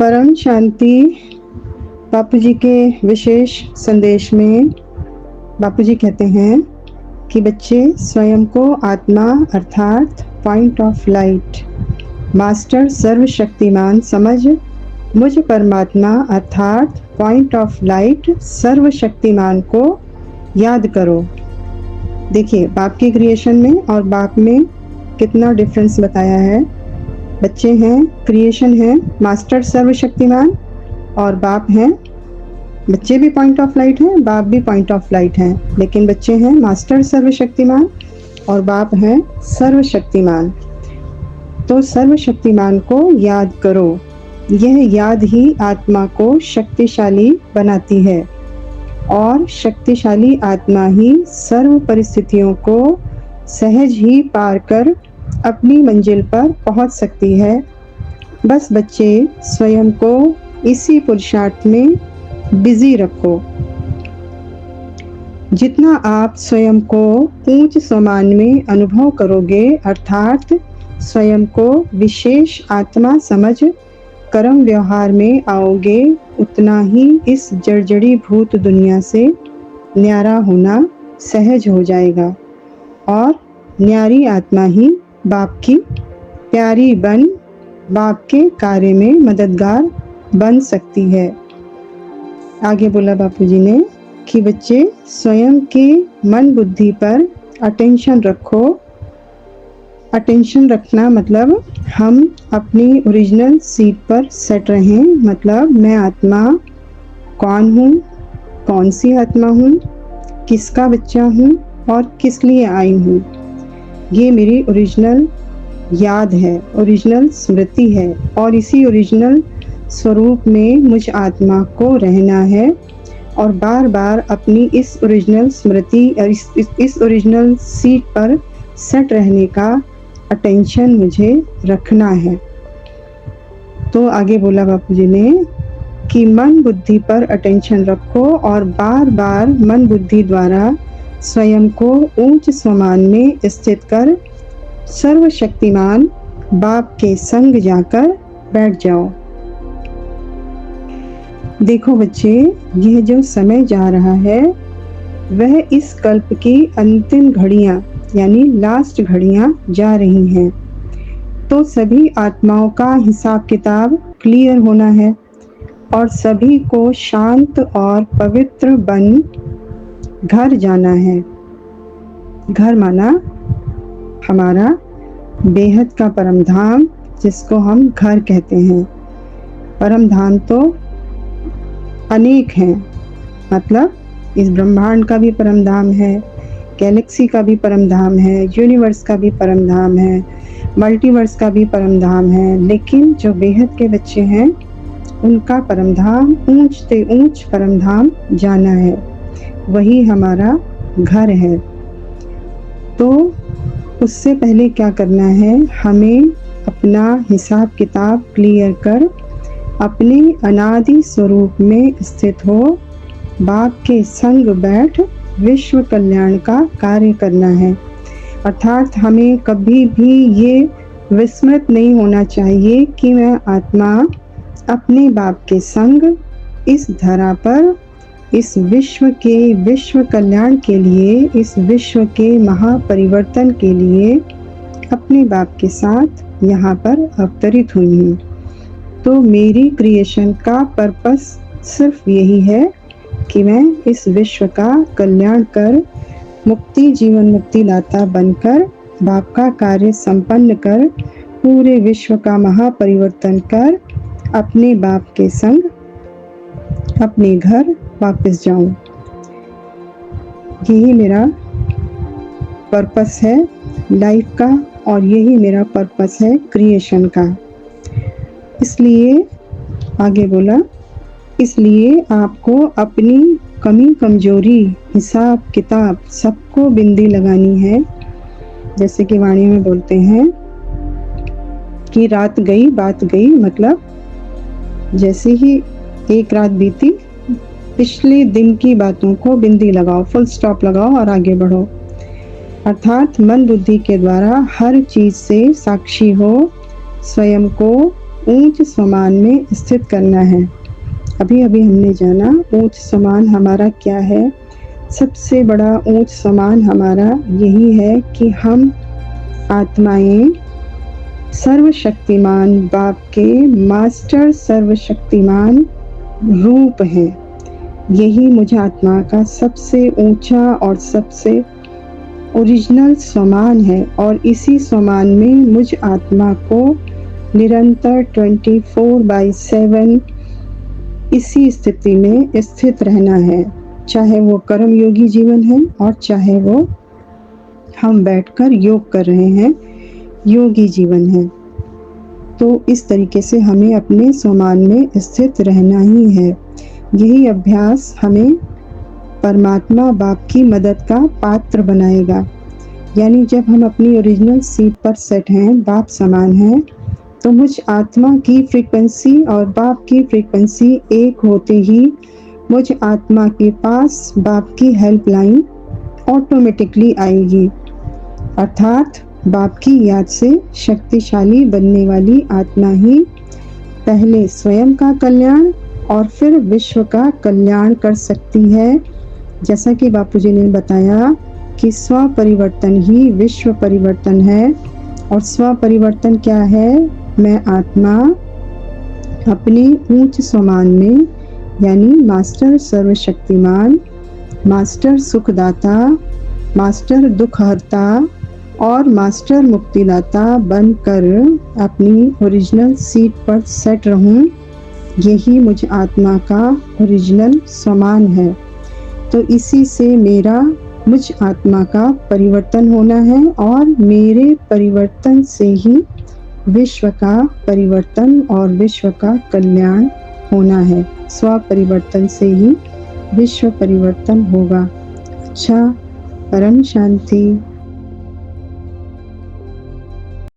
परम शांति बापू जी के विशेष संदेश में बापू जी कहते हैं कि बच्चे स्वयं को आत्मा अर्थात पॉइंट ऑफ लाइट, मास्टर सर्वशक्तिमान समझ मुझ परमात्मा अर्थात पॉइंट ऑफ लाइट सर्वशक्तिमान को याद करो। देखिए बाप की क्रिएशन में और बाप में कितना डिफरेंस बताया है। बच्चे हैं, क्रिएशन है मास्टर सर्वशक्तिमान, और बाप हैं, बच्चे भी पॉइंट ऑफ लाइट हैं, बाप भी पॉइंट ऑफ लाइट हैं, लेकिन बच्चे हैं मास्टर सर्वशक्तिमान और बाप हैं सर्वशक्तिमान। तो सर्वशक्तिमान को याद करो। यह याद ही आत्मा को शक्तिशाली बनाती है और शक्तिशाली आत्मा ही सर्व परिस्थितियों को सहज ही पार कर अपनी मंजिल पर पहुंच सकती है। बस बच्चे स्वयं को इसी पुरुषार्थ में बिजी रखो। जितना आप स्वयं को ऊंच सम्मान में अनुभव करोगे अर्थात स्वयं को विशेष आत्मा समझ कर्म व्यवहार में आओगे, उतना ही इस जड़जड़ी भूत दुनिया से न्यारा होना सहज हो जाएगा और न्यारी आत्मा ही बाप की प्यारी बन बाप के कार्य में मददगार बन सकती है। आगे बोला बापू जी ने कि बच्चे स्वयं के मन बुद्धि पर अटेंशन रखो। अटेंशन रखना मतलब हम अपनी ओरिजिनल सीट पर सेट रहें, मतलब मैं आत्मा कौन हूँ, कौन सी आत्मा हूँ, किसका बच्चा हूँ और किस लिए आई हूँ। ये मेरी ओरिजिनल याद है, ओरिजिनल स्मृति है और इसी ओरिजिनल स्वरूप में मुझ आत्मा को रहना है और बार बार अपनी इस ओरिजिनल स्मृति और इस ओरिजिनल सीट पर सेट रहने का अटेंशन मुझे रखना है। तो आगे बोला बापू जी ने कि मन बुद्धि पर अटेंशन रखो और बार बार मन बुद्धि द्वारा स्वयं को ऊंच सम्मान में स्थित कर सर्वशक्तिमान बाप के संग जाकर बैठ जाओ। देखो बच्चे, यह जो समय जा रहा है वह इस कल्प की अंतिम घड़ियां यानी लास्ट घड़ियां जा रही हैं। तो सभी आत्माओं का हिसाब किताब क्लियर होना है और सभी को शांत और पवित्र बन घर जाना है। घर माना हमारा बेहद का परम धाम जिसको हम घर कहते हैं। परम धाम तो अनेक हैं, मतलब इस ब्रह्मांड का भी परम धाम है, गैलेक्सी का भी परम धाम है, यूनिवर्स का भी परम धाम है, मल्टीवर्स का भी परम धाम है। लेकिन जो बेहद के बच्चे हैं उनका परम धाम ऊंच से ऊंच परम धाम जाना है, वही हमारा घर है। तो उससे पहले क्या करना है, हमें अपना हिसाब किताब क्लियर कर अपने अनादि स्वरूप में स्थित हो बाप के संग बैठ विश्व कल्याण का कार्य करना है। अर्थात हमें कभी भी ये विस्मृत नहीं होना चाहिए कि मैं आत्मा अपने बाप के संग इस धरा पर इस विश्व के विश्व कल्याण के लिए, इस विश्व के महापरिवर्तन के लिए अपने बाप के साथ यहाँ पर अवतरित हुई हूँ। तो मेरी क्रिएशन का पर्पस सिर्फ यही है कि मैं इस विश्व का कल्याण कर मुक्ति जीवन मुक्ति दाता बनकर बाप का कार्य संपन्न कर पूरे विश्व का महापरिवर्तन कर अपने बाप के संग अपने घर वापस जाऊं। यही मेरा पर्पस है लाइफ का और यही मेरा पर्पस है क्रिएशन का। इसलिए आगे बोला, इसलिए आपको अपनी कमी कमजोरी हिसाब किताब सबको बिंदी लगानी है। जैसे कि वाणी में बोलते हैं कि रात गई बात गई, मतलब जैसे ही एक रात बीती पिछले दिन की बातों को बिंदी लगाओ, फुल स्टॉप लगाओ और आगे बढ़ो। अर्थात मन बुद्धि के द्वारा हर चीज से साक्षी हो, स्वयं को ऊंच समान में स्थित करना है। अभी अभी हमने जाना ऊंच समान हमारा क्या है। सबसे बड़ा ऊंच समान हमारा यही है कि हम आत्माएं सर्वशक्तिमान बाप के मास्टर सर्वशक्तिमान रूप हैं। यही मुझ आत्मा का सबसे ऊंचा और सबसे ओरिजिनल स्वमान है और इसी स्वमान में मुझ आत्मा को निरंतर 24/7 इसी स्थिति में स्थित रहना है, चाहे वो कर्म योगी जीवन है और चाहे वो हम बैठकर योग कर रहे हैं योगी जीवन है। तो इस तरीके से हमें अपने स्वमान में स्थित रहना ही है। यही अभ्यास हमें परमात्मा बाप की मदद का पात्र बनाएगा। यानी जब हम अपनी ओरिजिनल सीट पर सेट हैं, बाप समान हैं, तो मुझ आत्मा की फ्रीक्वेंसी और बाप की फ्रीक्वेंसी एक होते ही मुझ आत्मा के पास बाप की हेल्पलाइन ऑटोमेटिकली आएगी। अर्थात बाप की याद से शक्तिशाली बनने वाली आत्मा ही पहले स्वयं का कल्याण और फिर विश्व का कल्याण कर सकती है। जैसा कि बापूजी ने बताया कि स्व परिवर्तन ही विश्व परिवर्तन है। और स्व परिवर्तन क्या है? मैं आत्मा अपने ऊंच स्वमान में यानी मास्टर सर्वशक्तिमान, मास्टर सुखदाता, मास्टर दुखहर्ता और मास्टर मुक्तिदाता बनकर अपनी ओरिजिनल सीट पर सेट रहूं। यही मुझ आत्मा का ओरिजिनल स्वमान है। तो इसी से मेरा मुझ आत्मा का परिवर्तन होना है और मेरे परिवर्तन से ही विश्व का परिवर्तन और विश्व का कल्याण होना है। स्व परिवर्तन से ही विश्व परिवर्तन होगा। अच्छा, परम शांति।